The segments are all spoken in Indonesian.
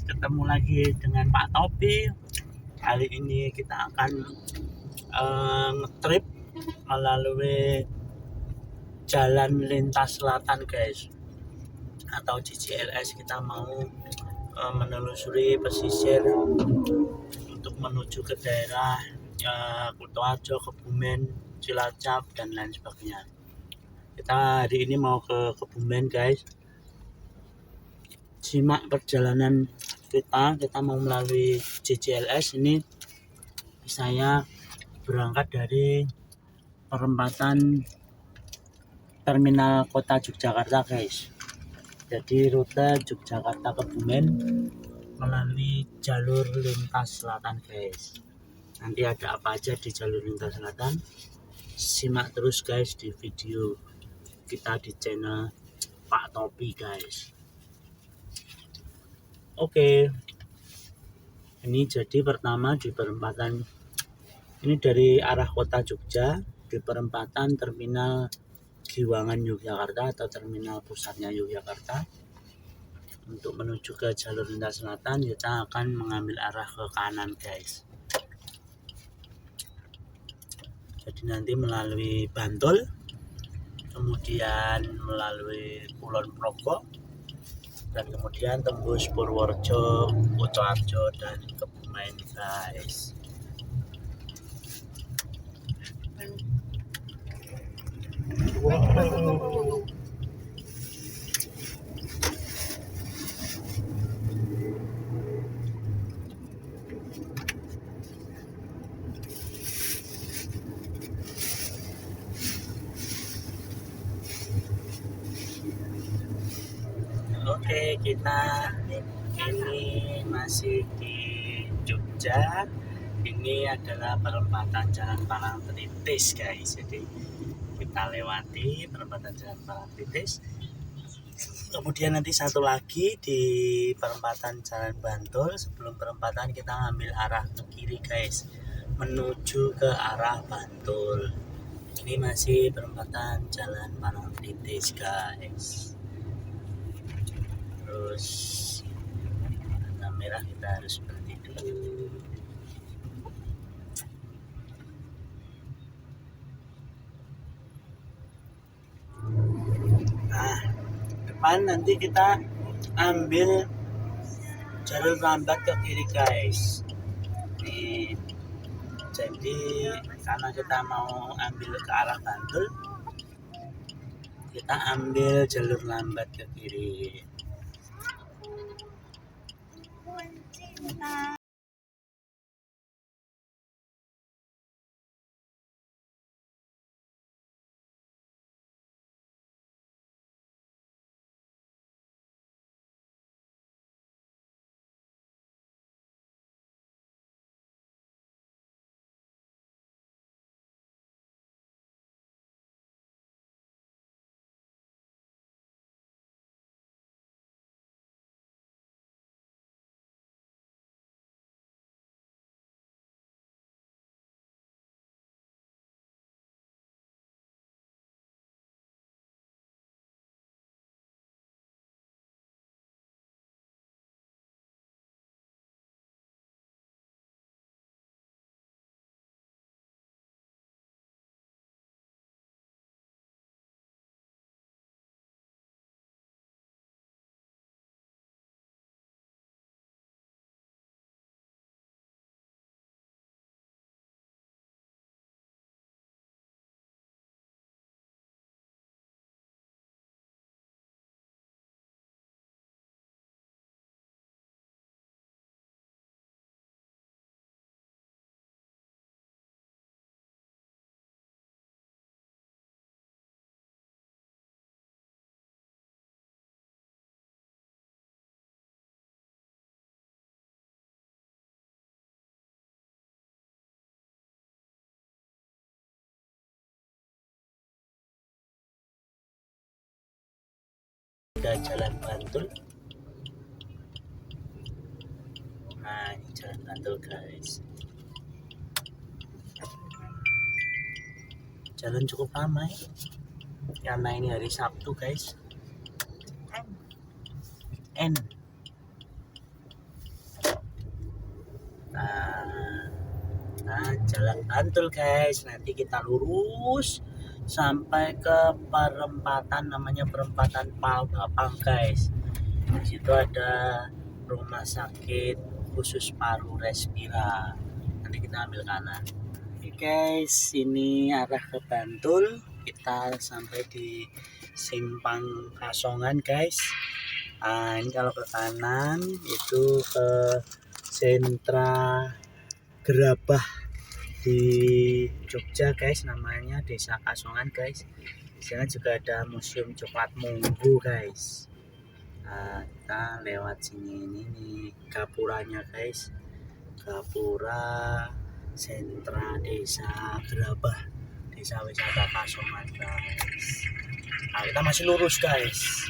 ketemu lagi dengan Pak Topi. Kali ini kita akan ngetrip melalui jalan lintas selatan guys, atau JJLS. Kita mau menelusuri pesisir untuk menuju ke daerah Kutoarjo, Kebumen, Cilacap dan lain sebagainya. Kita hari ini mau ke Kebumen guys. Simak perjalanan kita mau melalui JJLS. Ini saya berangkat dari perempatan terminal kota Yogyakarta guys. Jadi rute Yogyakarta Kebumen melalui jalur lintas selatan guys. Nanti ada apa aja di jalur lintas selatan, simak terus guys di video kita di channel Pak Topi guys. Oke, ini jadi pertama di perempatan ini dari arah kota Jogja, di perempatan terminal Giwangan Yogyakarta atau terminal pusatnya Yogyakarta. Untuk menuju ke jalur lintas selatan kita akan mengambil arah ke kanan guys. Jadi nanti melalui Bantul, kemudian melalui Kulon Progo, dan kemudian tembus Purworejo, Kutoarjo dan Kebumen guys. Oke, kita ini masih di Jogja. Ini adalah perempatan Jalan Parangtritis guys. Jadi kita lewati perempatan Jalan Parangtritis. Kemudian nanti satu lagi di perempatan Jalan Bantul. Sebelum perempatan kita ngambil arah ke kiri guys, menuju ke arah Bantul. Ini masih perempatan Jalan Parangtritis guys. Terus warna merah kita harus berhenti dulu. Nah, depan nanti kita ambil jalur lambat ke kiri guys. Jadi karena kita mau ambil ke arah Bantul, kita ambil jalur lambat ke kiri. Ke Jalan Bantul. Nah, ini Jalan Bantul guys. Jalan cukup ramai karena ini hari Sabtu guys. Jalan Bantul guys. Nanti kita lurus sampai ke perempatan, namanya perempatan Palbapang guys. Di situ ada rumah sakit khusus paru Respira. Nanti kita ambil kanan. Oke guys, ini arah ke Bantul. Kita sampai di Simpang Kasongan guys. Nah, ini kalau ke kanan itu ke sentra gerabah di Jogja guys, namanya Desa Kasongan guys. Di sana juga ada museum coklat Monggo guys. Nah, kita lewat sini, ini nih gapuranya guys, gapura sentra desa gerabah, desa wisata Kasongan guys. Nah, kita masih lurus guys,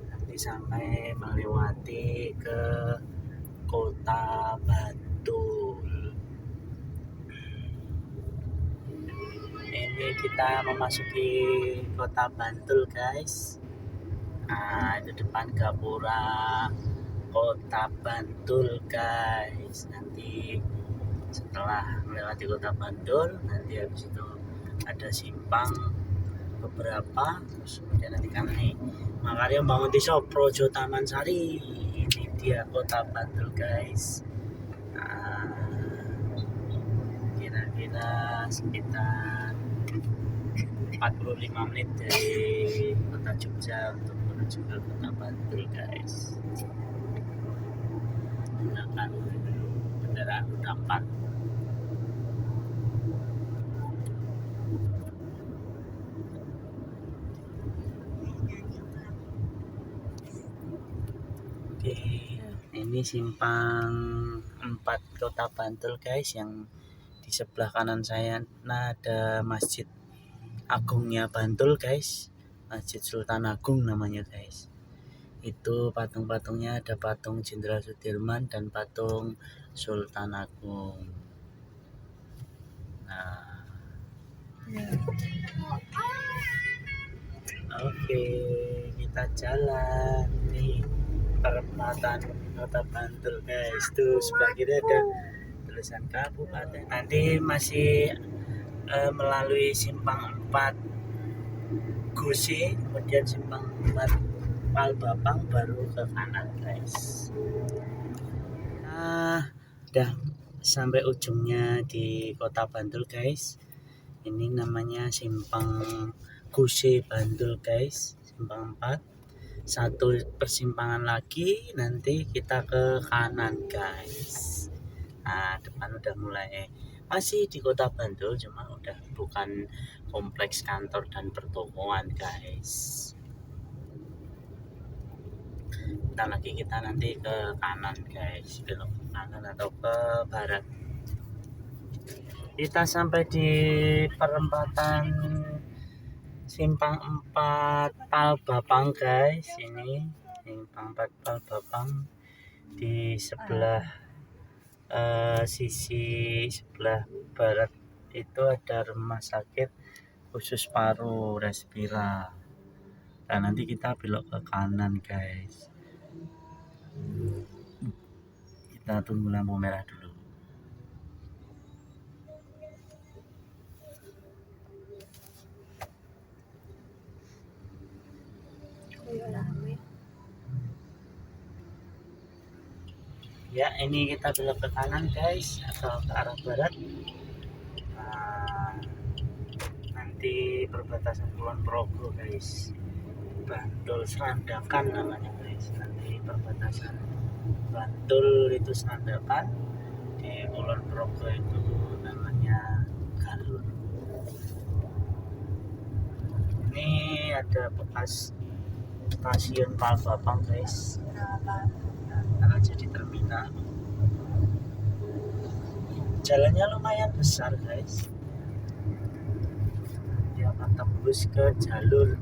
nanti sampai melewati ke kota Bantul. Ini kita memasuki kota Bantul guys. Nah, itu depan gapura kota Bantul guys. Nanti setelah melewati kota Bantul, nanti habis itu ada simpang beberapa, terus kemudian nanti kan nih Makarya bangun desa Projo Taman Sari. Ini dia kota Bantul guys. Nah, kira-kira sekitar 45 menit dari kota Jogja untuk menuju ke kota Bantul guys. Menggunakan kendaraan roda 4. Oke, ini simpang 4 kota Bantul guys. Yang di sebelah kanan saya ada Masjid Agungnya Bantul guys, Masjid Sultan Agung namanya guys. Itu patung-patungnya ada patung Jenderal Sudirman dan patung Sultan Agung. Nah, oke, kita jalan nih perempatan kota Bantul guys. Tuh sebelah kiri ada tulisan kabupaten. Nanti masih melalui simpang 4 Gusi, kemudian simpang 4 Palbapang, baru ke kanan guys. Nah, udah sampai ujungnya di kota Bantul guys. Ini namanya simpang Gusi Bantul guys, simpang 4. Satu persimpangan lagi nanti kita ke kanan guys. Nah, depan udah mulai masih di kota Bantul, cuma udah bukan kompleks kantor dan pertokoan guys. Bentar lagi kita nanti ke kanan guys, belok ke kanan atau ke barat. Kita sampai di perempatan simpang 4 Palbapang guys. Ini simpang 4 Palbapang, di sebelah sisi sebelah barat itu ada rumah sakit khusus paru Respira. Dan nanti kita belok ke kanan guys. Kita tunggu lampu merah dulu. Ya, ini kita belok ke kanan guys, atau ke arah barat. Nah, nanti perbatasan Kulon Progo guys, Bantul Serandakan namanya guys. Nanti perbatasan Bantul itu Serandakan, di Kulon Progo itu namanya Galur. Ini ada bekas stasiun Palbapang guys, karena jadi terminal. Jalannya lumayan besar guys, dia akan tembus ke jalur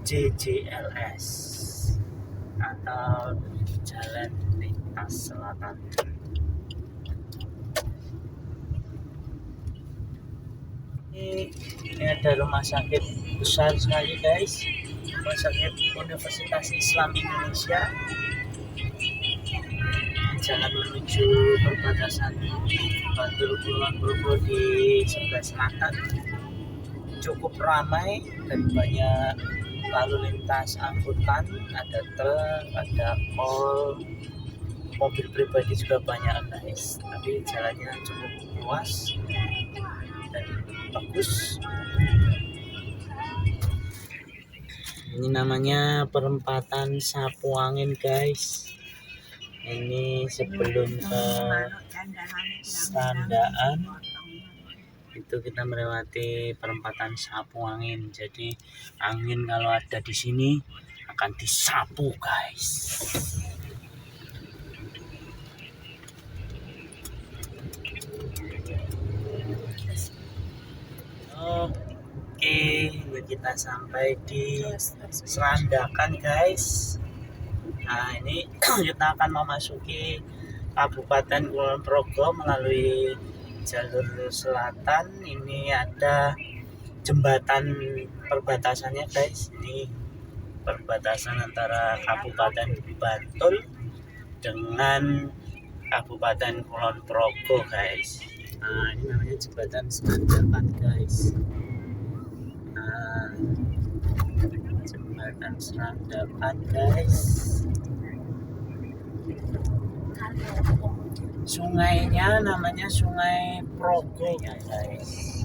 JJLS atau Jalan Lintas Selatan. Ini ada rumah sakit besar sekali guys, Rumah Sakit Universitas Islam Indonesia. jalan menuju perbatasan Bantul Kulon Progo di sebelah selatan cukup ramai dan banyak lalu lintas angkutan, ada truk, ada kol, mobil pribadi juga banyak guys, tapi jalannya cukup luas dan bagus. Ini namanya perempatan Sapu Angin guys. Ini sebelum ke Sandaan itu kita melewati perempatan Sapu Angin. Jadi angin kalau ada di sini akan disapu guys. Oke, kita sampai di Serandakan guys. Nah ini kita akan memasuki Kabupaten Kulon Progo melalui jalur selatan. Ini ada jembatan perbatasannya guys. Ini perbatasan antara Kabupaten Bantul dengan Kabupaten Kulon Progo guys. Nah ini namanya jembatan Serandakan guys. Nah, jembatan Serandakan guys. Sungainya namanya Sungai Progo ya guys,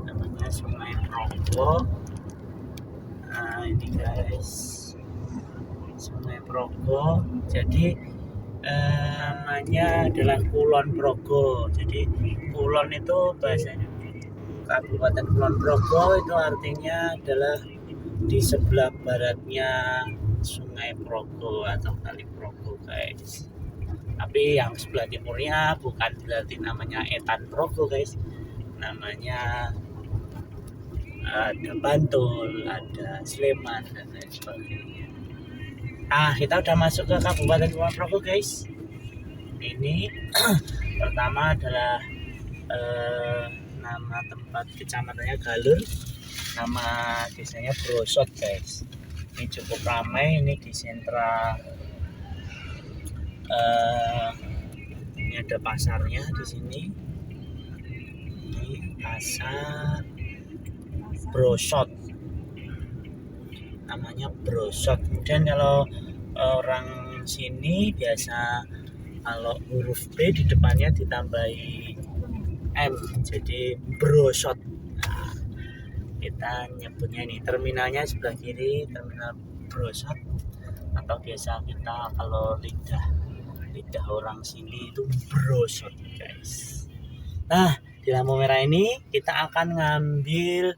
namanya Sungai Progo. Nah ini guys, Sungai Progo. Jadi namanya adalah Kulon Progo. Jadi Kulon itu bahasanya Kabupaten Kulon Progo itu artinya adalah di sebelah baratnya Sungai Progo atau Kali Progo guys. Tapi yang sebelah timurnya bukan berarti namanya Etan Progo guys, namanya ada Bantul, ada Sleman dan lain sebagainya. Kita udah masuk ke Kabupaten Kulon Progo guys. Ini pertama adalah nama tempat kecamatannya Galur, nama desanya Brosot guys. Ini cukup ramai, ini di sentra. Ini ada pasarnya di sini. Ini pasar Brosot, namanya Brosot. Kemudian kalau orang sini biasa kalau huruf B di depannya ditambahi M, jadi Brosot. Nah, kita nyebutnya ini terminalnya sebelah kiri, terminal Brosot, atau biasa kita kalau lidah orang sini itu Brosot guys. Nah di lampu merah ini kita akan ngambil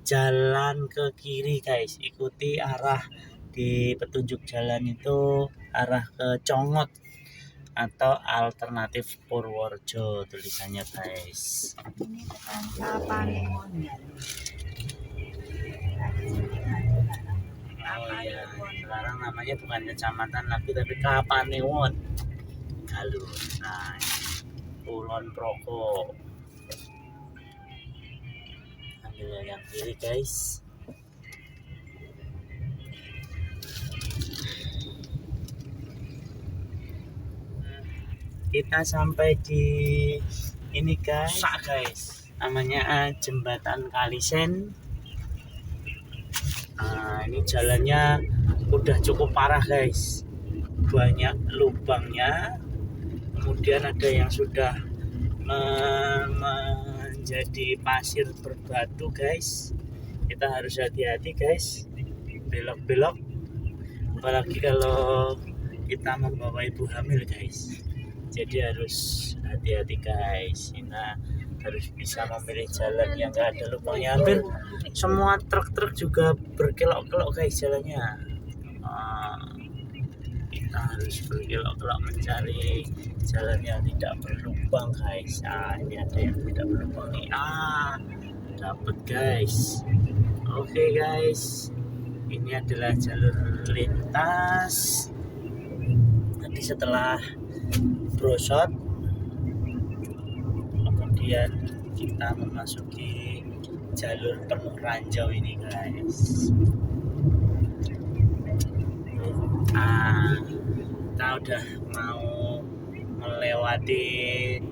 jalan ke kiri guys, ikuti arah di petunjuk jalan itu arah ke Congot atau alternatif Purworejo tulisannya guys. Ini Kapanewon. Oh iya, sekarang namanya bukan kecamatan lagi tapi Kapanewon Galur. Nah, Kulon Progo. Ambil yang kiri guys. Kita sampai di ini guys, namanya jembatan Kalisen. Nah, ini jalannya udah cukup parah guys, banyak lubangnya. Kemudian ada yang sudah menjadi pasir berbatu guys. Kita harus hati-hati guys, belok-belok, apalagi kalau kita membawa ibu hamil guys. Jadi harus hati-hati guys. Kita harus bisa memilih jalan yang gak ada lubangnya. Hampir semua truk-truk juga berkelok-kelok guys jalannya. Kita harus berkelok-kelok mencari jalan yang tidak berlubang guys. Ini ada yang tidak berlubang nih. Dapat guys. Oke guys, ini adalah jalur lintas. Nanti setelah Brosot, kemudian kita memasuki jalur penuh ranjau ini guys. Kita udah mau melewati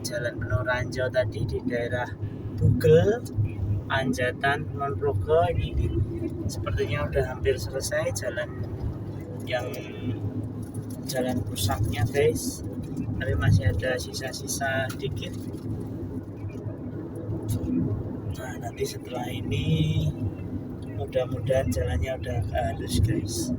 Jalan Penoranjo tadi di daerah Bugel, Anjatan, Kulonprogo. Ini sepertinya udah hampir selesai jalan rusaknya guys, tapi masih ada sisa-sisa dikit. Nah nanti setelah ini mudah-mudahan jalannya udah halus guys.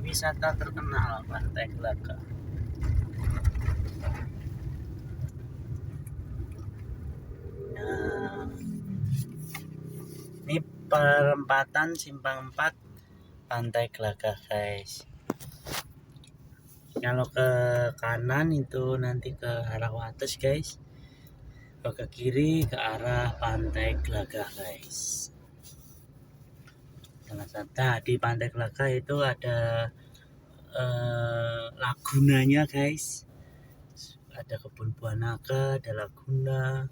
Wisata terkenal Pantai Glagah. Nah, ini perempatan Simpang 4 Pantai Glagah guys. Kalau ke kanan itu nanti ke arah Wates guys, kalau ke kiri ke arah Pantai Glagah guys. Nah, di Pantai Glagah itu ada lagunanya guys, ada kebun buah naga, ada laguna,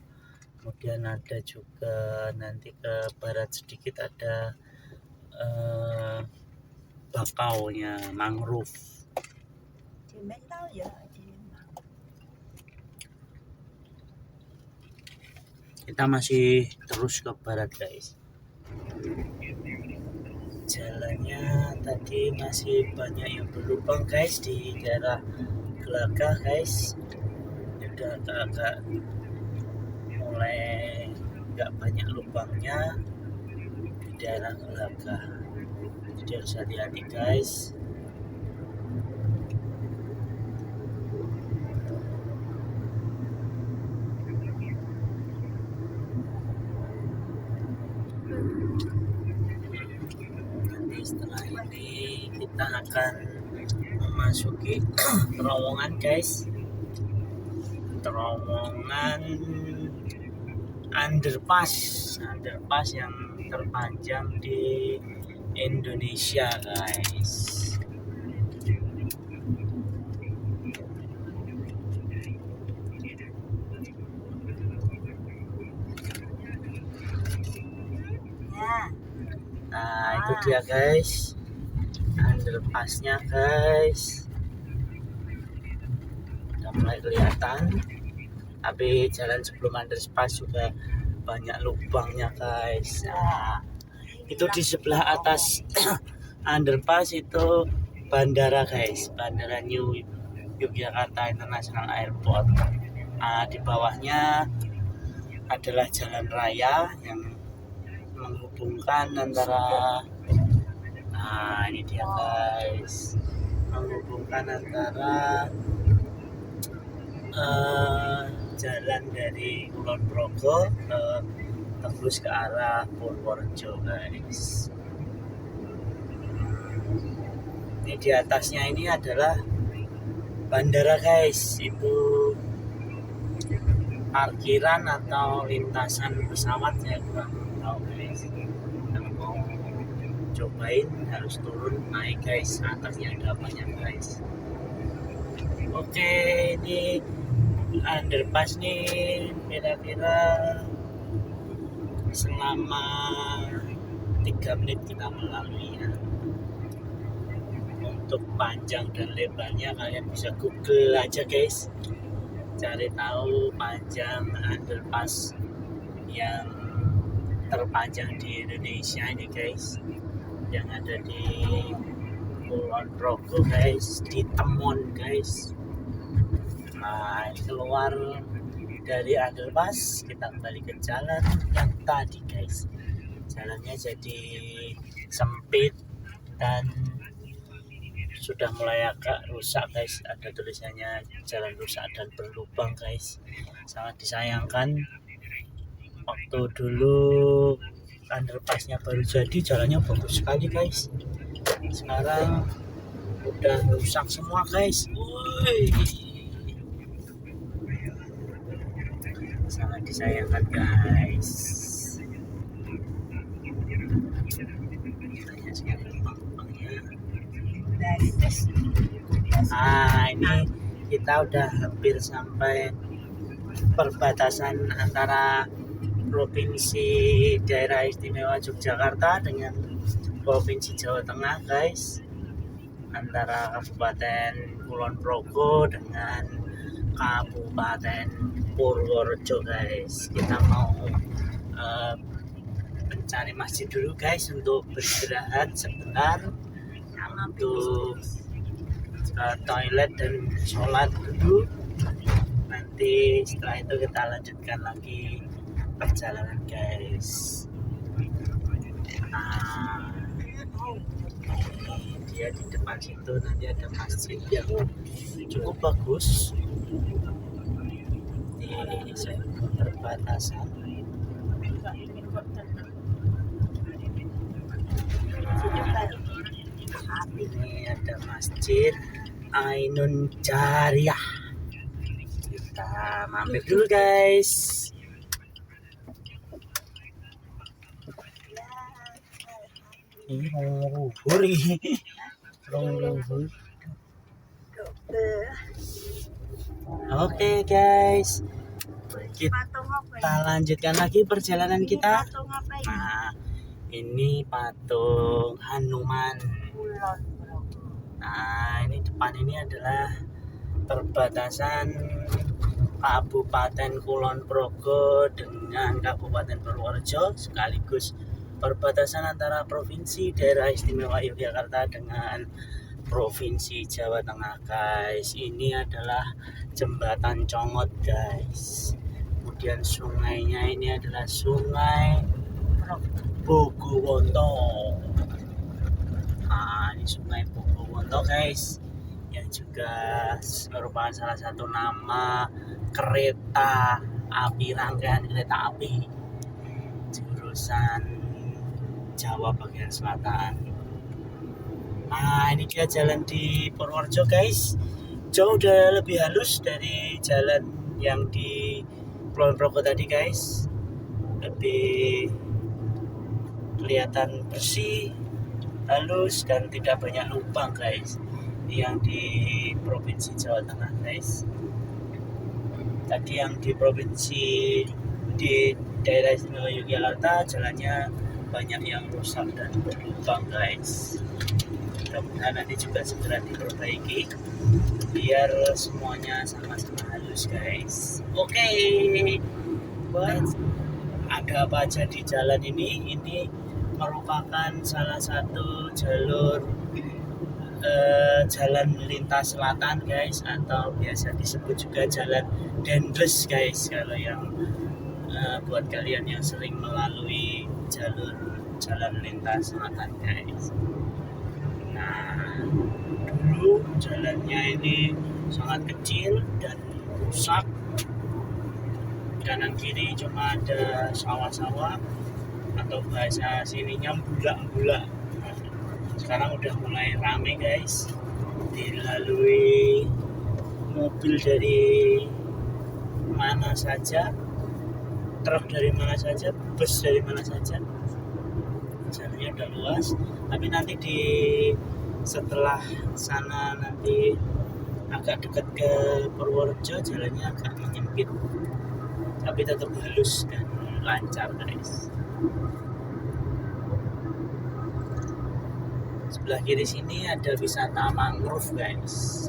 kemudian ada juga nanti ke barat sedikit ada bakaunya mangrove. Kita masih terus ke barat guys. Jalannya tadi masih banyak yang berlubang guys di daerah Glagah guys. Udah agak-agak mulai nggak banyak lubangnya di daerah Glagah, jadi harus hati-hati guys. Nanti setelah ini kita akan memasuki terowongan guys, terowongan underpass yang terpanjang di Indonesia guys. Nah itu dia guys, underpassnya guys, udah mulai kelihatan. Tapi jalan sebelum underpass juga banyak lubangnya guys. Nah, itu di sebelah atas underpass itu bandara guys, Bandara New Yogyakarta International Airport. Nah, di bawahnya adalah jalan raya yang menghubungkan antara, nah ini dia guys, menghubungkan antara jalan dari Kulon Progo tembus ke arah Purworejo guys. Ini di atasnya ini adalah bandara guys, itu parkiran atau lintasan pesawat saya kurang tahu guys. Kalau mau cobain harus turun naik guys, atasnya ada banyak guys. Oke, ini underpass nih kira-kira selama 3 menit kita melalui ya. Untuk panjang dan lebarnya kalian bisa google aja guys, cari tahu panjang underpass yang terpanjang di Indonesia ini guys, yang ada di Kulon Progo guys, di Temon guys. Nah, keluar dari underpass kita kembali ke jalan yang tadi guys. Jalannya jadi sempit dan sudah mulai agak rusak guys, ada tulisannya jalan rusak dan berlubang guys. Sangat disayangkan, waktu dulu underpassnya baru jadi jalannya bagus sekali guys, sekarang udah rusak semua guys. Woi, sangat disayangkan guys. Banyak sekali lubang-lubangnya. Nah, ini kita udah hampir sampai perbatasan antara Provinsi Daerah Istimewa Yogyakarta dengan Provinsi Jawa Tengah guys, antara Kabupaten Kulon Progo dengan Kabupaten Purworejo guys. Kita mau mencari masjid dulu guys untuk beristirahat sebentar, untuk ke toilet dan sholat dulu. Nanti setelah itu kita lanjutkan lagi perjalanan guys. Nah, ini dia di depan situ nanti ada masjid yang cukup bagus di perbatasan. Ini ada masjid Ainun Jariah. Kita mampir dulu guys. Ini mau luhur ini. Luhur. Oke guys, kita lanjutkan lagi perjalanan kita. Nah, ini patung Hanuman. Nah, ini depan ini adalah perbatasan Kabupaten Kulon Progo dengan Kabupaten Purworejo, sekaligus perbatasan antara Provinsi Daerah Istimewa Yogyakarta dengan Provinsi Jawa Tengah guys. Ini adalah jembatan Congot guys. Kemudian sungainya ini adalah Sungai Bogowonto. Nah, ini Sungai Bogowonto guys, yang juga merupakan salah satu nama kereta api, rangkaian kereta api jurusan Jawa bagian selatan. Nah, ini dia jalan di Purworejo guys, jauh udah lebih halus dari jalan yang di Kulon Progo tadi guys, lebih kelihatan bersih, halus, dan tidak banyak lubang guys yang di Provinsi Jawa Tengah guys. Tadi yang di Provinsi di Daerah Istimewa Yogyakarta jalannya banyak yang rusak dan berlubang guys. Mudah-mudahan nanti juga segera diperbaiki biar semuanya sama-sama halus guys. Oke, buat ada apa aja di jalan ini merupakan salah satu jalur jalan lintas selatan guys, atau biasa disebut juga jalan Dendles guys kalau yang buat kalian yang sering melalui jalur jalan lintas selatan guys. Nah, dulu jalannya ini sangat kecil dan rusak, kanan kiri cuma ada sawah-sawah atau bahasa sininya bulak-bulak. Sekarang udah mulai rame guys, dilalui mobil dari mana saja, truk dari mana saja, bus dari mana saja. Jalannya udah luas, tapi nanti setelah sana nanti agak dekat ke Purworejo jalannya agak menyempit, tapi tetap halus dan lancar guys. Sebelah kiri sini ada wisata mangrove guys.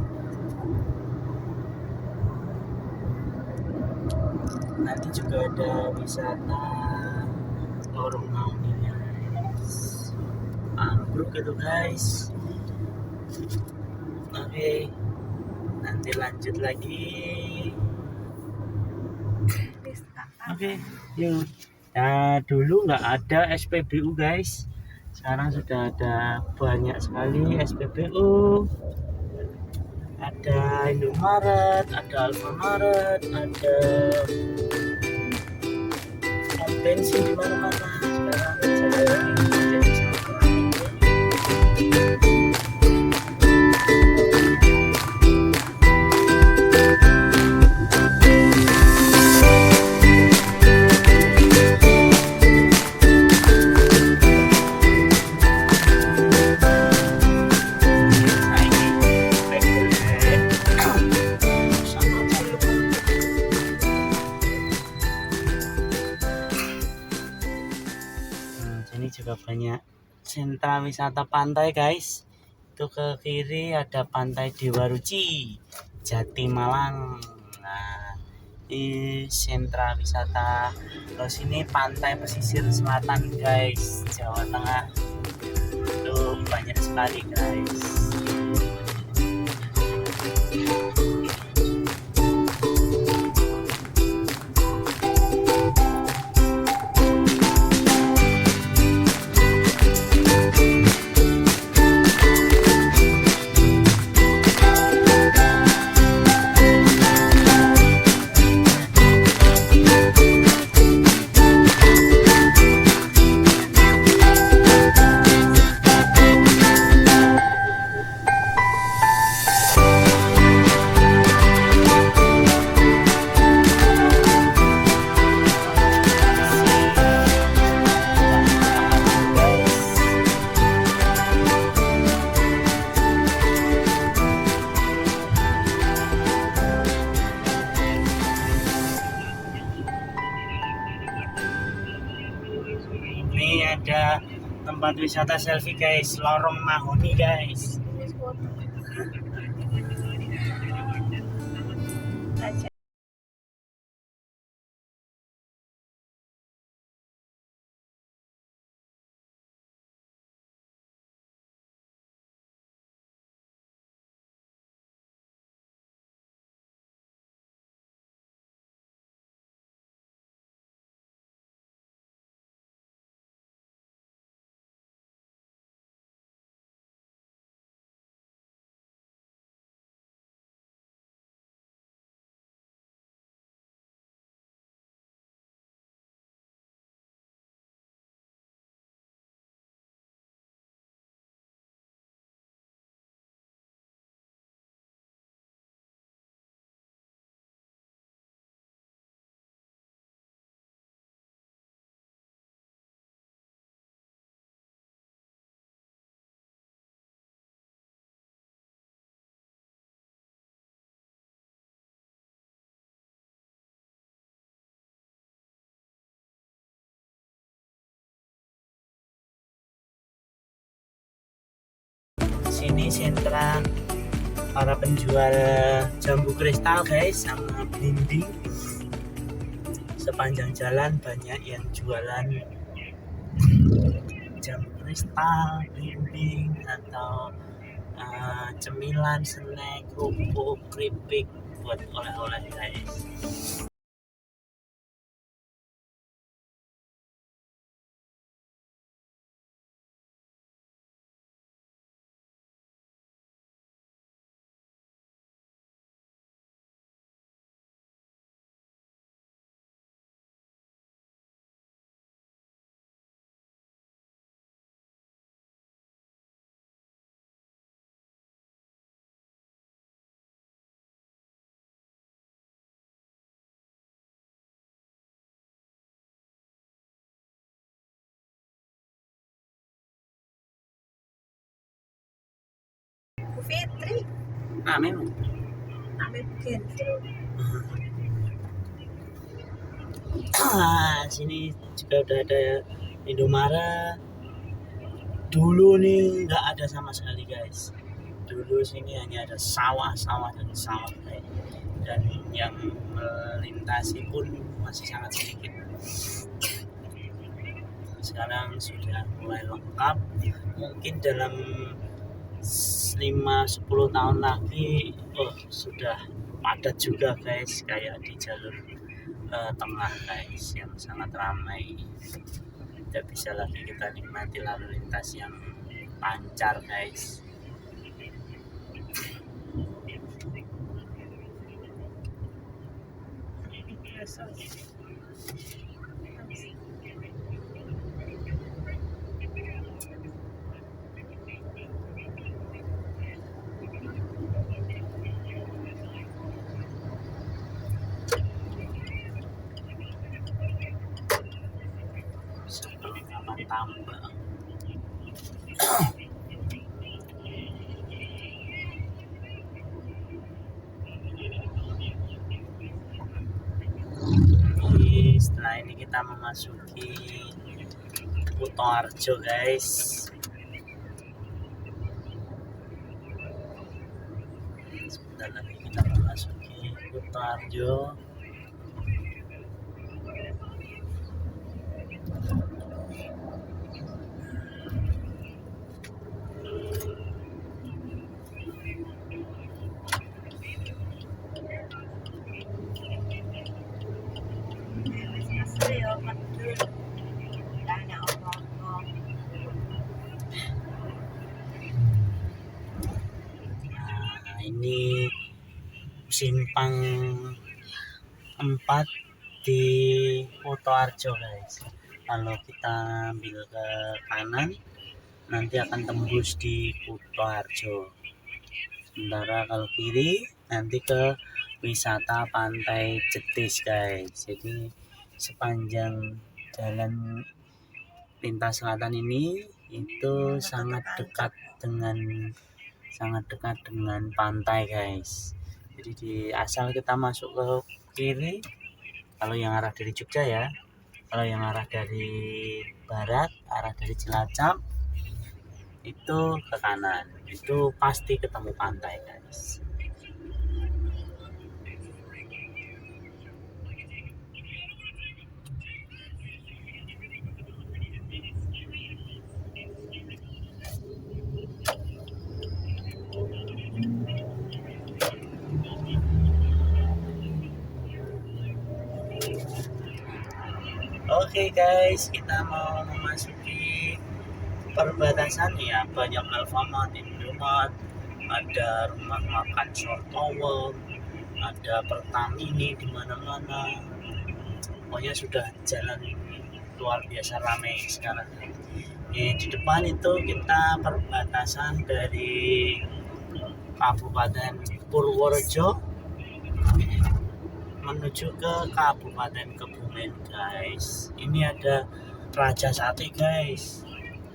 Nanti juga ada wisata lorong nauni guys. Mangrove gitu guys. Oke, nanti lanjut lagi. Oke, yuk. Nah, dulu nggak ada SPBU guys. Sekarang sudah ada banyak sekali SPBU. Ada Indomaret, ada Alfamaret, ada pom bensin di mana-mana. Sekarang jalan jadi sangat ramai. Ini juga banyak sentra wisata pantai guys. Itu ke kiri ada pantai Dewa Ruci, Jatimalang. Nah, ini sentra wisata. Terus ini pantai pesisir selatan guys, Jawa Tengah. Itu banyak sekali guys. Ini ada tempat wisata selfie guys, Lorong Mahoni guys. sini sentra para penjual jambu kristal guys, sama belimbing. Sepanjang jalan banyak yang jualan jambu kristal, belimbing, atau cemilan, snack, kerupuk, keripik buat oleh-oleh guys. Bu Fitri, Memang. Amin Gendro. Sini juga udah ada Indomaret. Dulu nih nggak ada sama sekali guys. Dulu sini hanya ada sawah-sawah dan sawah guys. Dan yang melintasi pun masih sangat sedikit. Sekarang sudah mulai lengkap. Mungkin dalam 5-10 tahun lagi sudah padat juga guys, kayak di jalur tengah guys yang sangat ramai. Tidak bisa lagi kita nikmati lalu lintas yang lancar guys. Sebelum aman tambah. Setelah ini kita memasuki Kutoarjo guys. Sebentar lagi kita memasuki Kutoarjo. Ini simpang 4 di Kutoarjo guys. Kalau kita ambil ke kanan nanti akan tembus di Kutoarjo. Sementara kalau kiri nanti ke wisata Pantai Jetis guys. Jadi sepanjang jalan lintas selatan ini itu sangat dekat dengan pantai guys. Jadi asal kita masuk ke kiri, kalau yang arah dari Jogja ya, kalau yang arah dari barat, arah dari Cilacap itu ke kanan, itu pasti ketemu pantai guys. Oke guys, kita mau memasuki perbatasan ya. Banyak Alfamart, Indomaret, ada rumah makan Sortowo, ada Pertamini di mana-mana. Pokoknya sudah jalan luar biasa ramai sekarang. Di depan itu kita perbatasan dari Kabupaten Purworejo menuju ke Kabupaten Kebumen guys. Ini ada Raja Sate guys.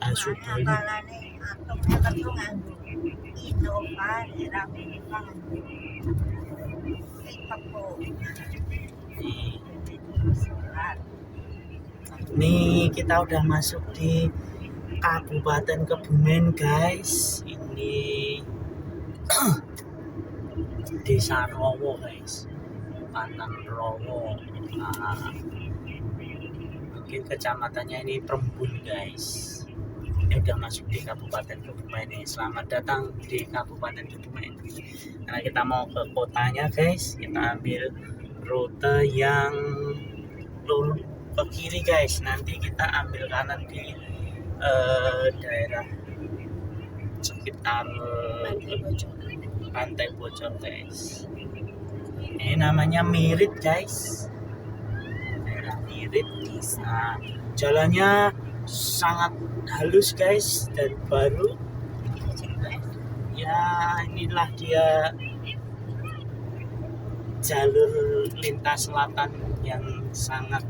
Asubali. Nih kita udah masuk di Kabupaten Kebumen guys. Ini Desa Rowo guys, Pantang Rowo. Nah, mungkin kecamatannya ini Prembun guys. Ini udah masuk di Kabupaten Kebumen nih. Selamat datang di Kabupaten Kebumen. Karena kita mau ke kotanya guys, kita ambil rute yang ke kiri guys. Nanti kita ambil kanan di daerah sekitar Pantai Bojong guys. Ini namanya Mirit guys, daerah Mirit. Nah, jalannya sangat halus guys dan baru. Ya inilah dia jalur lintas selatan yang sangat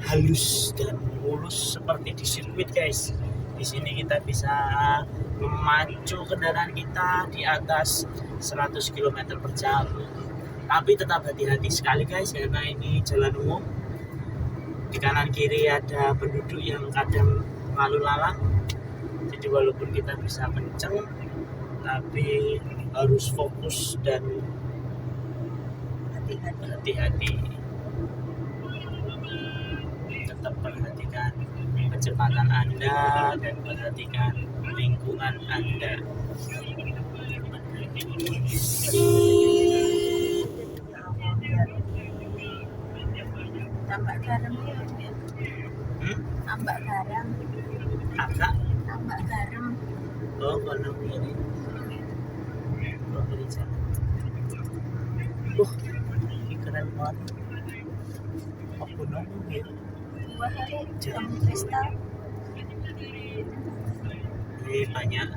halus dan mulus seperti di sirkuit guys. Di sini kita bisa memacu kendaraan kita di atas 100 km per jam. Tapi tetap hati-hati sekali guys, karena ini jalan umum. Di kanan kiri ada penduduk yang kadang lalu lalang. Jadi walaupun kita bisa kenceng, tapi harus fokus dan hati-hati. Tetap perhatikan kecepatan Anda dan perhatikan lingkungan Anda. Tambah garam ya. Tambah garam. Agak. Tambah garam. Oh, kanan kiri. Oh, kiri jalan. Ini keren banget. Aku nunggu ya. Dua hari jamu kristal. Ini banyak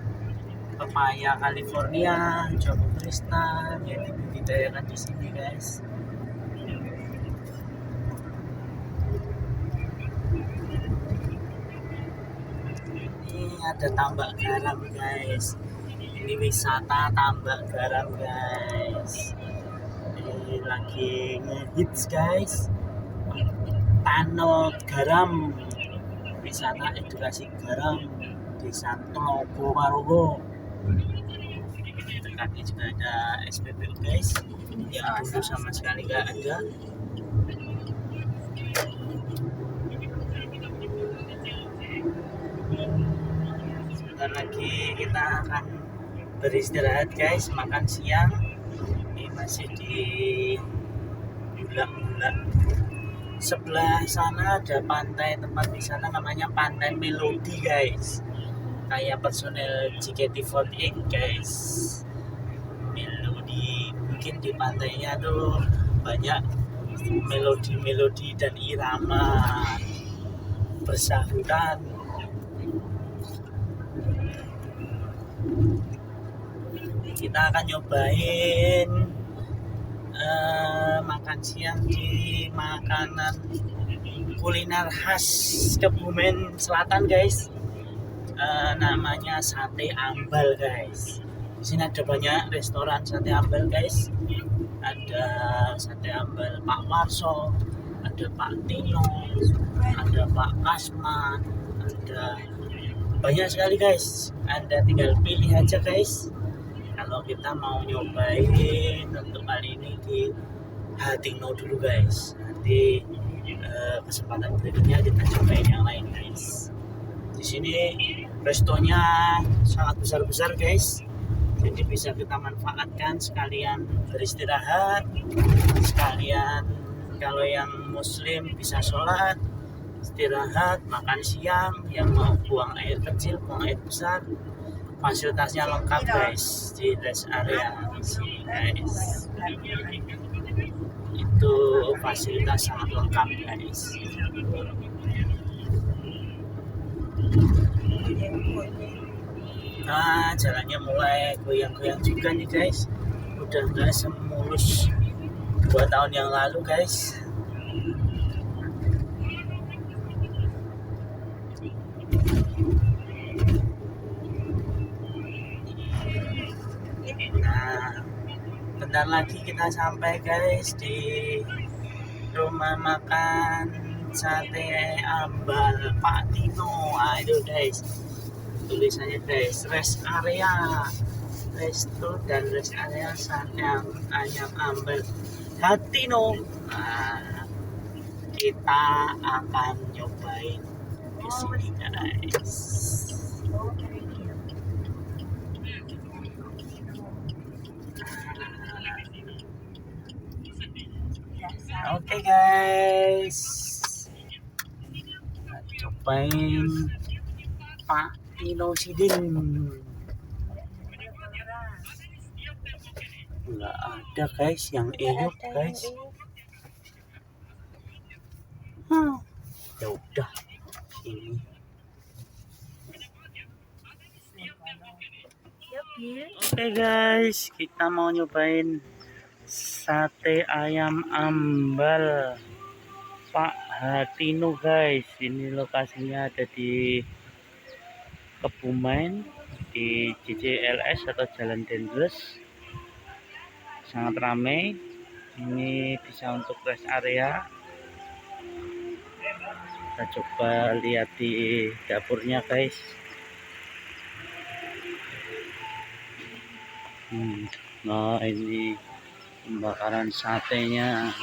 pepaya California, jamu kristal yang dibudidayakan di sini guys. Ini ada tambak garam guys. Ini wisata tambak garam guys. Ini lagi ngehits guys. Tanot garam, wisata edukasi garam Desa Tlogo Warogo. Dekatnya juga ada SPBU guys, yang dulu sama sekali nggak ada. Sebentar lagi kita akan beristirahat guys, makan siang. Ini masih di bulan-bulan. Sebelah sana ada pantai, tempat wisata namanya Pantai Melodi guys. Kayak personel JKT48 guys. Melodi, mungkin di pantainya tuh banyak melodi-melodi dan irama bersahutan. Kita akan nyobain makan siang di makanan kuliner khas Kebumen Selatan guys. Namanya sate ambal guys. Di sini ada banyak restoran sate ambal guys. Ada sate ambal Pak Warso, ada Pak Tino, ada Pak Kasman, ada banyak sekali guys. Anda tinggal pilih aja guys. Kalau kita mau nyobain untuk kali ini di Hatingno dulu guys. Nanti kesempatan berikutnya kita cobain yang lain guys. Di sini restonya sangat besar-besar guys. Jadi bisa kita manfaatkan sekalian beristirahat, sekalian kalau yang muslim bisa sholat, istirahat, makan siang, yang mau buang air kecil, buang air besar. Fasilitasnya lengkap guys di rest area di sini guys. Itu fasilitas sangat lengkap guys. Nah, jalannya mulai goyang-goyang juga nih guys. Udah nggak semulus 2 tahun yang lalu guys. Nah, bentar lagi kita sampai guys di rumah makan sate ambal Pak Tino. Nah, itu guys tulisannya guys, rest area resto dan rest area sate ayam ambal Hatino. Nah, kita akan nyobain di sini guys. Oke guys, kita cobain Pak Tino Sidin. Nggak ada guys yang enak guys. Ya udah ini. Oke guys, kita mau nyobain sate ayam ambal Pak Hatino guys. Ini lokasinya ada di Kebumen di JJLS atau Jalan Dendles. Sangat ramai. Ini bisa untuk rest area. Kita coba lihat di dapurnya guys. Nah ini pembakaran satenya.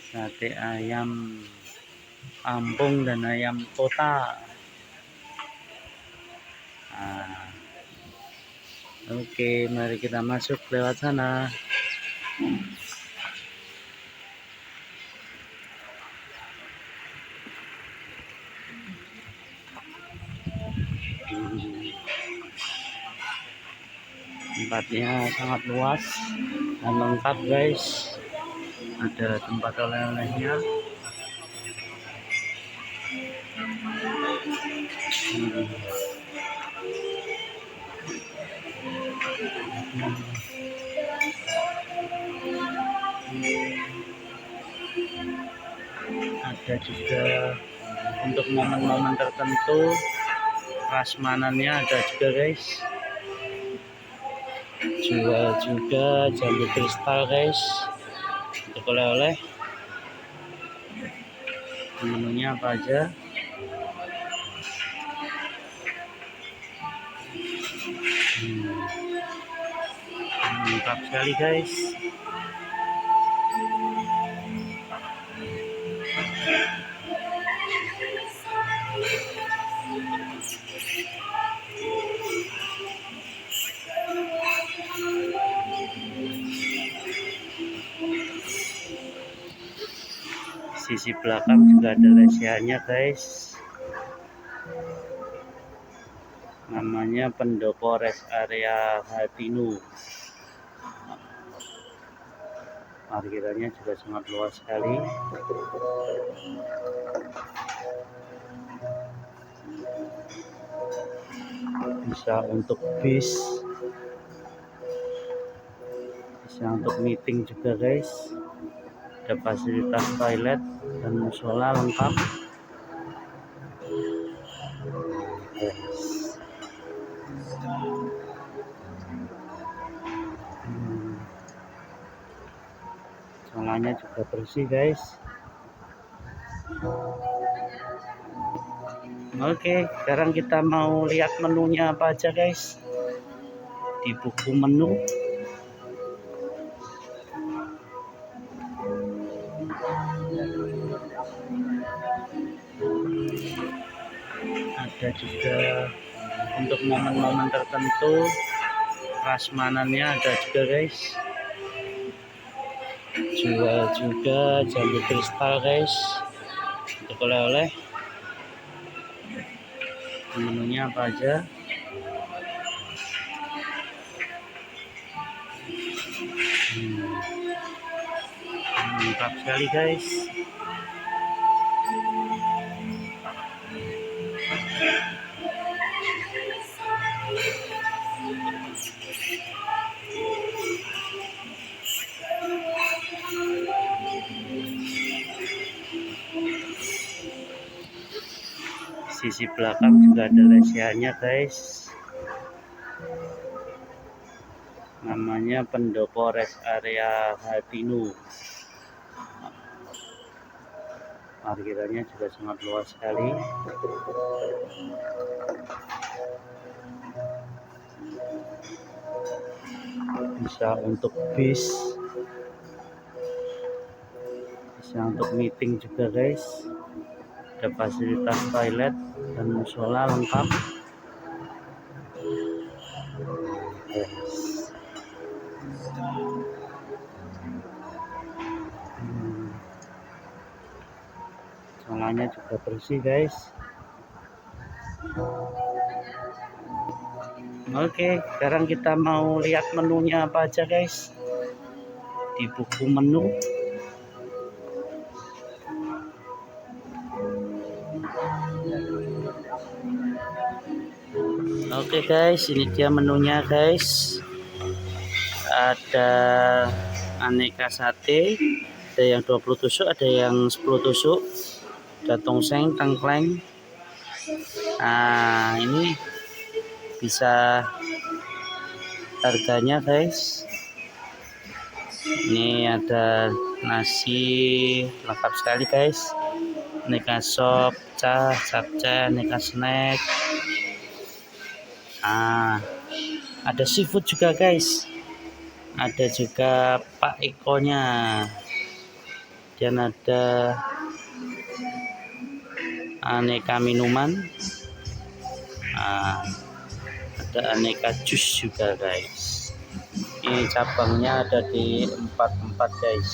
Sate ayam kampung dan ayam kota. Nah, oke, mari kita masuk lewat sana. Tempatnya sangat luas dan lengkap guys. Ada tempat oleh-olehnya. Ada juga untuk momen-momen tertentu prasmanannya ada juga guys. Jual juga jambu kristal guys untuk oleh-oleh. Menunya apa aja? Lengkap sekali guys. Sisi belakang juga ada lesehannya guys. Namanya pendopo rest area Hatino. Parkirannya juga sangat luas sekali. Bisa untuk bis, bisa untuk meeting juga guys. Ada fasilitas toilet dan musola lengkap. Musolanya juga bersih guys. Oke, sekarang kita mau lihat menunya apa aja guys. Di buku menu ada juga untuk momen-momen tertentu prasmanannya ada juga guys. Jual juga jambu kristal guys untuk oleh-oleh. Menunya apa aja? Lengkap sekali guys. Sisi belakang juga ada lesehannya guys. namanya Pendopo Rest Area Hatinu. Parkirannya juga sangat luas sekali. Bisa untuk bis, bisa untuk meeting juga guys. Ada fasilitas toilet dan musola lengkap. Salahnya juga bersih guys. Oke, sekarang kita mau lihat menunya apa aja guys di buku menu. Oke guys, ini dia menunya guys. Ada aneka sate, ada yang 20 tusuk, ada yang 10 tusuk, ada tongseng, tengkleng. Nah, ini bisa harganya guys. Ini ada nasi lengkap sekali guys, aneka sop, capcay, aneka snack. Ada seafood juga guys, ada juga Pak Eko-nya, dan ada aneka minuman, ada aneka jus juga guys. Ini cabangnya ada di 44 guys.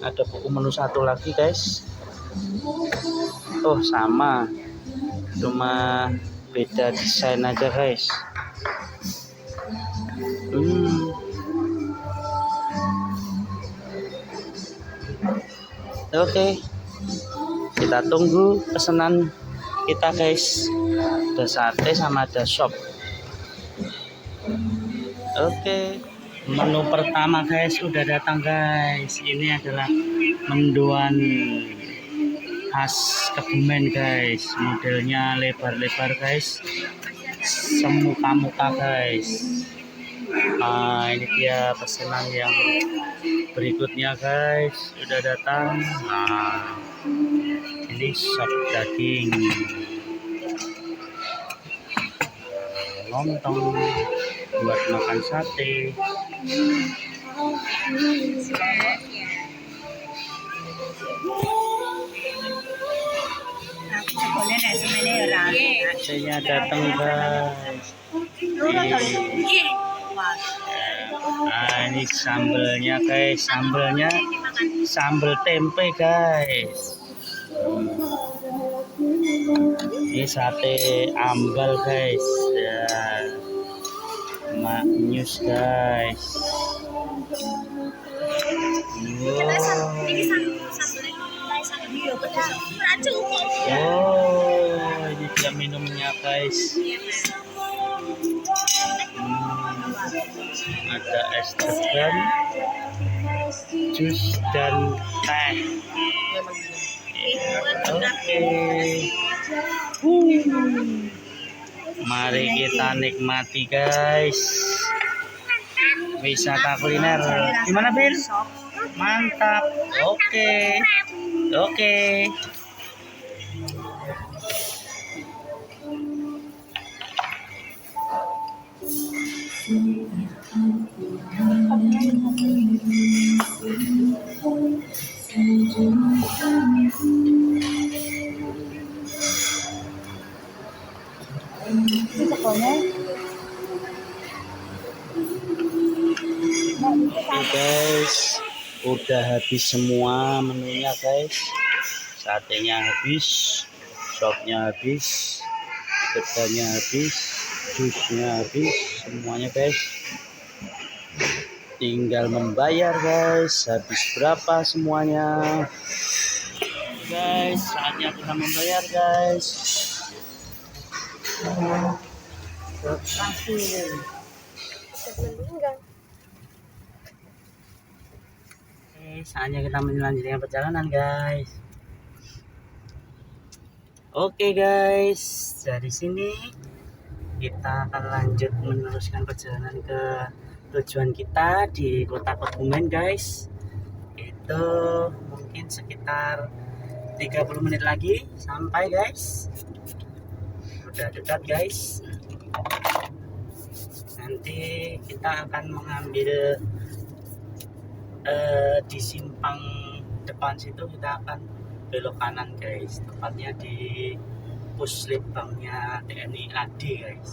Ada buku menu satu lagi guys. Oh sama, cuma beda desain aja guys. Oke, kita tunggu pesanan kita guys. Ada sate sama ada sop. Oke, menu pertama guys udah datang guys. Ini adalah mendoan khas Kebumen guys. Modelnya lebar-lebar guys, semuka-muka guys. Ini dia pesanan yang berikutnya guys, udah datang. Ini sop daging, lontong buat makan sate. Saya datang guys. Ini sambelnya guys, sambelnya sambel tempe guys. Ini sate ambal guys, maknyus guys. Ini dia minumnya guys. Ada es degan, jus dan teh. Oke. Mari kita nikmati guys wisata kuliner. Gimana Bil? Mantap. Oke. Guys, udah habis semua menunya guys. Satenya habis, sopnya habis, teganya habis, jusnya habis, semuanya guys. Tinggal membayar guys. Habis berapa semuanya guys? Saatnya kita membayar guys. Saatnya kita melanjutkan perjalanan guys. Oke guys, dari sini kita akan lanjut meneruskan perjalanan ke tujuan kita di kota Kebumen guys. Itu mungkin sekitar 30 menit lagi sampai guys. Udah dekat guys. Nanti kita akan mengambil di simpang depan situ, kita akan belok kanan guys, tepatnya di puslitbanknya TNI AD guys.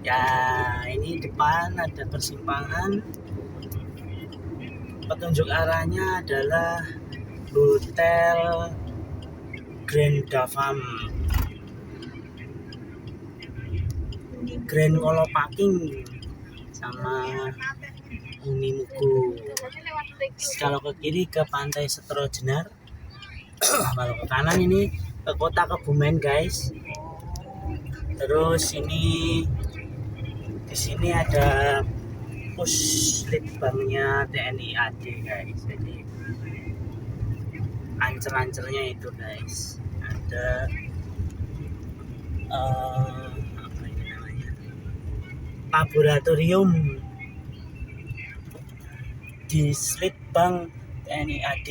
Ya, ini depan ada persimpangan. Petunjuk arahnya adalah Hotel Grand Davam, Grand Kolopaking, sama Unimugu. Kalau ke kiri ke Pantai Setro Jenar, kalau ke kanan ini ke kota Kebumen guys. Terus ini di sini ada puslitbanknya TNI AD guys. Jadi ancer-ancernya itu guys, ada apa ini namanya, laboratorium di Slitbank TNI AD,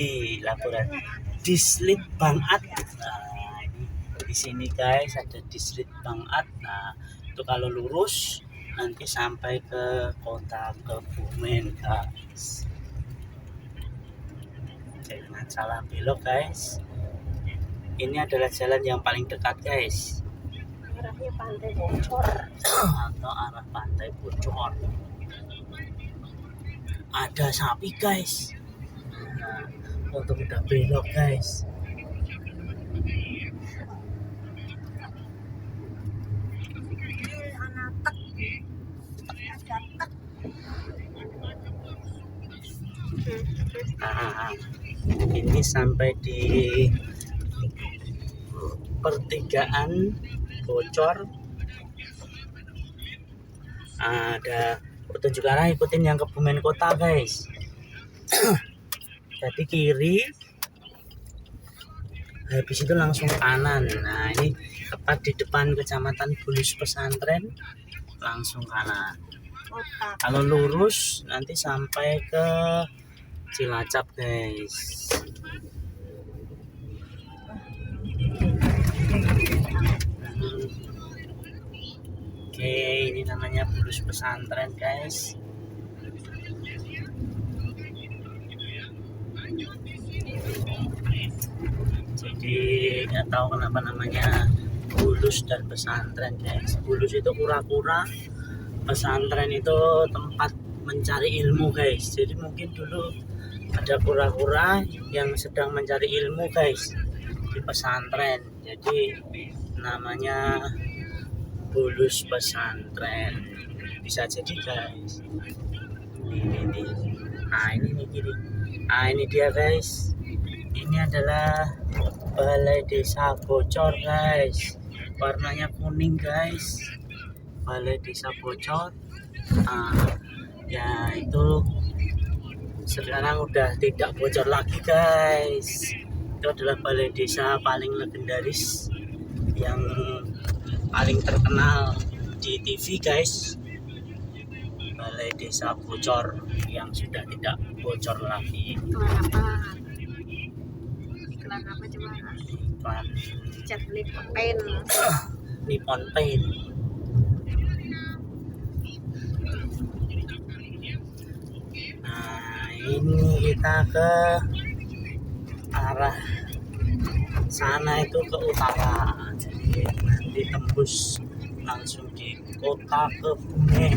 di Slitbank AD. Nah, ini di sini guys ada di Slitbank AD. Nah, itu kalau lurus nanti sampai ke kota Kebumen guys. Jangan salah belok guys. Ini adalah jalan yang paling dekat guys. Arahnya Pantai Bocor Atau arah Pantai Bocor. Ada sapi guys. Nah, untuk udah belok guys. Nah, ini sampai di pertigaan Bocor. Ada petunjuk arah, ikutin yang Kebumen kota guys. Jadi kiri, habis itu langsung kanan. Nah, ini tepat di depan kecamatan Bulus Pesantren, langsung kanan. Kalau lurus nanti sampai ke Cilacap guys. Oke, ini namanya Bulus Pesantren guys. Jadi nggak tahu kenapa namanya Bulus dan pesantren guys. Bulus itu kura-kura, pesantren itu tempat mencari ilmu guys. Jadi mungkin dulu ada kura-kura yang sedang mencari ilmu guys di pesantren. Jadi namanya Bulus Pesantren. Bisa jadi guys. Ini. Nah, ini nih kiri. Nah, ini dia guys. Ini adalah Balai Desa Bocor guys. Warnanya kuning guys. Balai Desa Bocor. Ya itu sekarang udah tidak bocor lagi guys. Itu adalah balai desa paling legendaris yang paling terkenal di TV guys. Balai Desa Bocor yang sudah tidak bocor lagi. Iklan apa coba? Iklan Cat lip pen. Nippon Paint. Nah, ini kita ke arah sana, itu ke utara. Jadi nanti tembus langsung di kota Kebumen.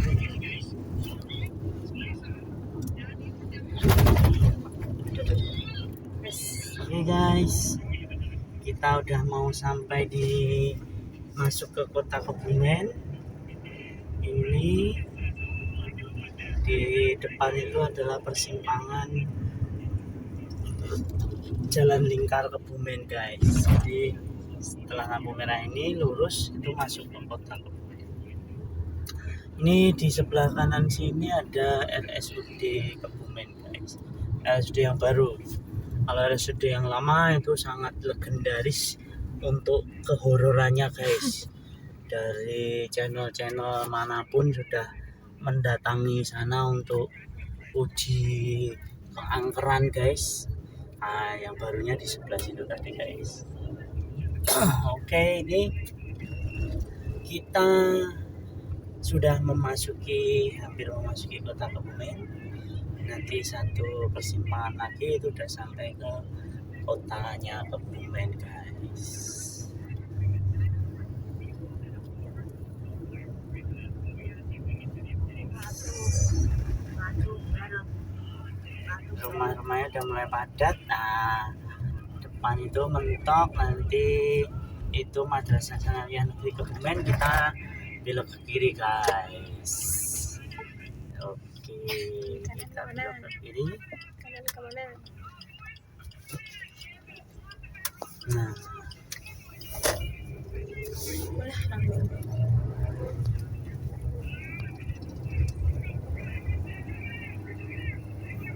Oke guys, kita udah mau sampai di masuk ke kota Kebumen. Ini di depan itu adalah persimpangan Jalan Lingkar Kebumen guys. Jadi setelah lampu merah ini lurus itu masuk ke kota Kebumen. Ini di sebelah kanan sini ada RSUD Kebumen guys. RSUD yang baru. Kalau RSUD yang lama itu sangat legendaris untuk kehororannya guys. Dari channel-channel manapun sudah mendatangi sana untuk uji keangkeran guys. Nah, yang barunya di sebelah situ tadi guys. Oke, ini kita sudah hampir memasuki kota Kebumen. Nanti satu persimpangan lagi itu udah sampai ke kotanya Kebumen guys. Rumah-rumahnya udah mulai padat. Nah, depan itu mentok, nanti itu Madrasah Sanawiyah Negeri Kebumen, kita belok ke kiri guys. Oke, kita belok ke kiri. Kanan kemana? Nah,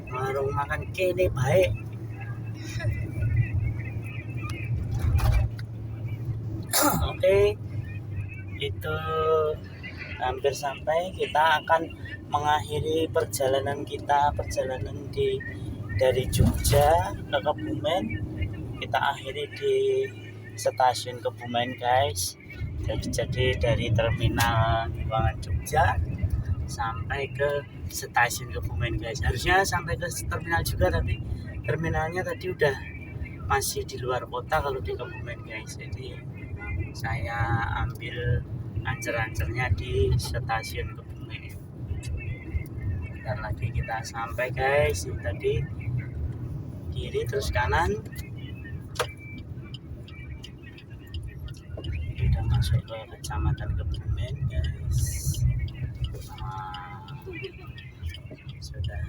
warung makan kene baik. Oke, itu hampir sampai. Kita akan mengakhiri perjalanan dari Jogja ke Kebumen. Kita akhiri di stasiun Kebumen guys. Jadi dari terminal Buangan Jogja sampai ke stasiun Kebumen guys. Harusnya sampai ke terminal juga, tapi terminalnya tadi udah masih di luar kota kalau di Kebumen guys. Jadi saya ambil ancer-ancernya di stasiun Kebumen. Dan lagi kita sampai guys. Ini tadi kiri terus kanan. Udah masuk ke kecamatan Kebumen guys. Sudah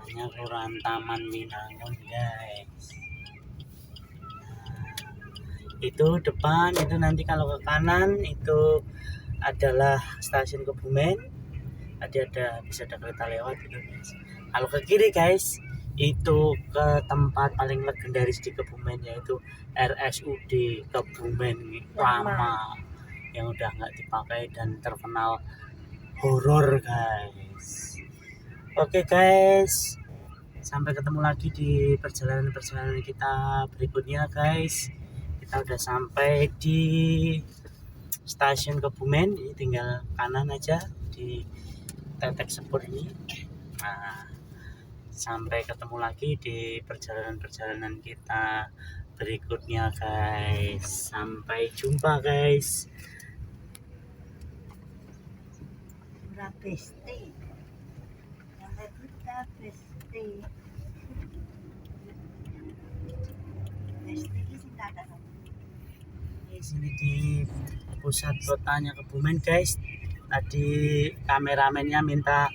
namanya Kelurahan Taman Winangun guys. Itu depan, itu nanti kalau ke kanan itu adalah stasiun Kebumen. Tadi bisa ada kereta lewat gitu guys. Kalau ke kiri guys, itu ke tempat paling legendaris di Kebumen, yaitu RSUD Kebumen lama yang udah nggak dipakai dan terkenal horor guys. Oke guys, sampai ketemu lagi di perjalanan kita berikutnya guys. Kita udah sampai di stasiun Kebumen, ini tinggal kanan aja di Tetek Sepur ini. Nah, sampai ketemu lagi di perjalanan kita berikutnya guys. Sampai jumpa guys. Besti. Kita besti. Besti ini ada. Di sini di pusat kotanya Kebumen guys. Tadi kameramennya minta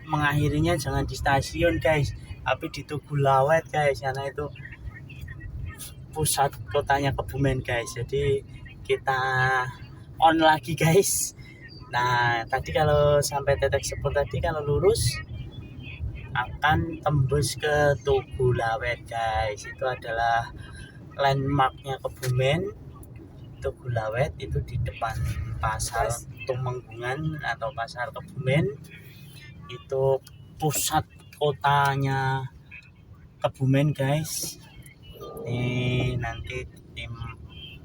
mengakhirinya jangan di stasiun guys, tapi di Tugu Lawet guys, karena itu pusat kotanya Kebumen guys. Jadi kita on lagi guys. Nah, tadi kalau sampai Tetek Sepur tadi kalau lurus akan tembus ke Tugu Lawet guys. Itu adalah landmarknya Kebumen. Tugu Lawet itu di depan pasar Tumenggungan atau pasar Kebumen. Itu pusat kotanya Kebumen guys. Ini nanti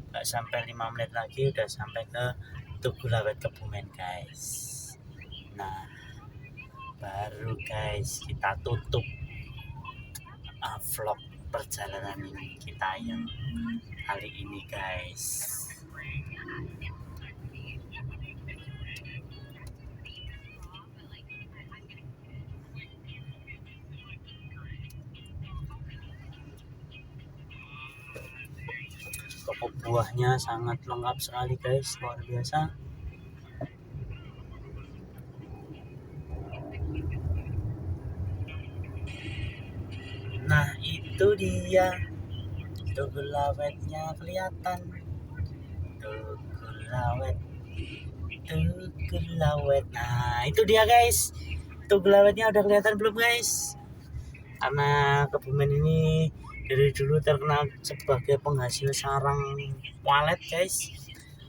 nggak sampai 5 menit lagi udah sampai ke Tugu Lawet Kebumen guys. Nah, baru guys kita tutup vlog perjalanan kita yang kali ini guys. Toko buahnya sangat lengkap sekali guys, luar biasa. Nah, itu dia Tugu Lawetnya kelihatan. Tugu Lawet. Nah, itu dia guys. tugu lawetnya udah kelihatan belum guys? Karena Kebumen ini dari dulu terkenal sebagai penghasil sarang walet guys,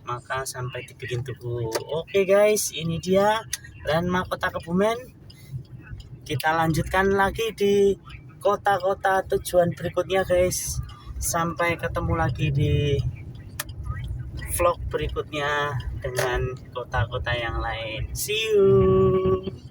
maka sampai dibikin tugu. Oke guys, ini dia landmark kota Kebumen. Kita lanjutkan lagi di kota-kota tujuan berikutnya guys. Sampai ketemu lagi di vlog berikutnya dengan kota-kota yang lain. See you.